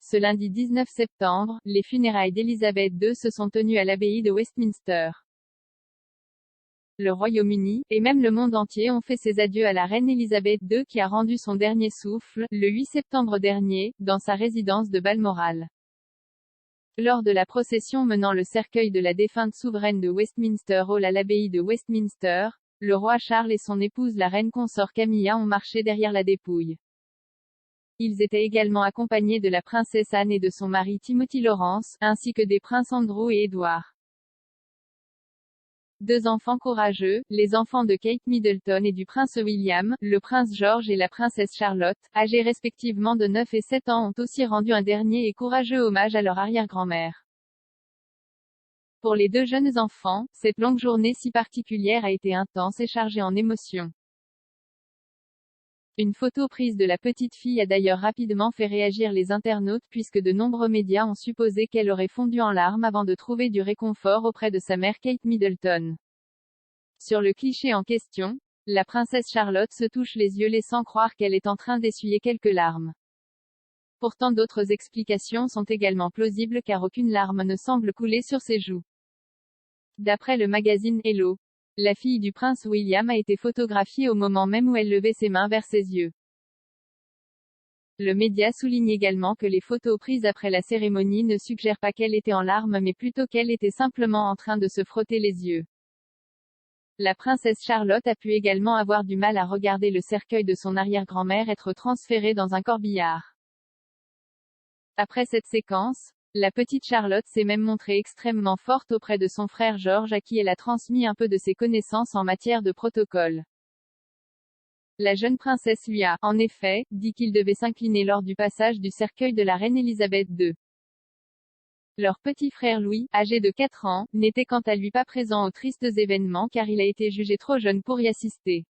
Ce lundi 19 septembre, les funérailles d'Élisabeth II se sont tenues à l'abbaye de Westminster. Le Royaume-Uni, et même le monde entier ont fait ses adieux à la reine Élisabeth II qui a rendu son dernier souffle, le 8 septembre dernier, dans sa résidence de Balmoral. Lors de la procession menant le cercueil de la défunte souveraine de Westminster Hall à l'abbaye de Westminster, le roi Charles et son épouse la reine consort Camilla ont marché derrière la dépouille. Ils étaient également accompagnés de la princesse Anne et de son mari Timothy Lawrence, ainsi que des princes Andrew et Edward. Deux enfants courageux, les enfants de Kate Middleton et du prince William, le prince George et la princesse Charlotte, âgés respectivement de 9 et 7 ans, ont aussi rendu un dernier et courageux hommage à leur arrière-grand-mère. Pour les deux jeunes enfants, cette longue journée si particulière a été intense et chargée en émotions. Une photo prise de la petite fille a d'ailleurs rapidement fait réagir les internautes puisque de nombreux médias ont supposé qu'elle aurait fondu en larmes avant de trouver du réconfort auprès de sa mère Kate Middleton. Sur le cliché en question, la princesse Charlotte se touche les yeux laissant croire qu'elle est en train d'essuyer quelques larmes. Pourtant d'autres explications sont également plausibles car aucune larme ne semble couler sur ses joues. D'après le magazine Hello, la fille du prince William a été photographiée au moment même où elle levait ses mains vers ses yeux. Le média souligne également que les photos prises après la cérémonie ne suggèrent pas qu'elle était en larmes mais plutôt qu'elle était simplement en train de se frotter les yeux. La princesse Charlotte a pu également avoir du mal à regarder le cercueil de son arrière-grand-mère être transféré dans un corbillard. Après cette séquence, la petite Charlotte s'est même montrée extrêmement forte auprès de son frère George à qui elle a transmis un peu de ses connaissances en matière de protocole. La jeune princesse lui a, en effet, dit qu'il devait s'incliner lors du passage du cercueil de la reine Élisabeth II. Leur petit frère Louis, âgé de 4 ans, n'était quant à lui pas présent aux tristes événements car il a été jugé trop jeune pour y assister.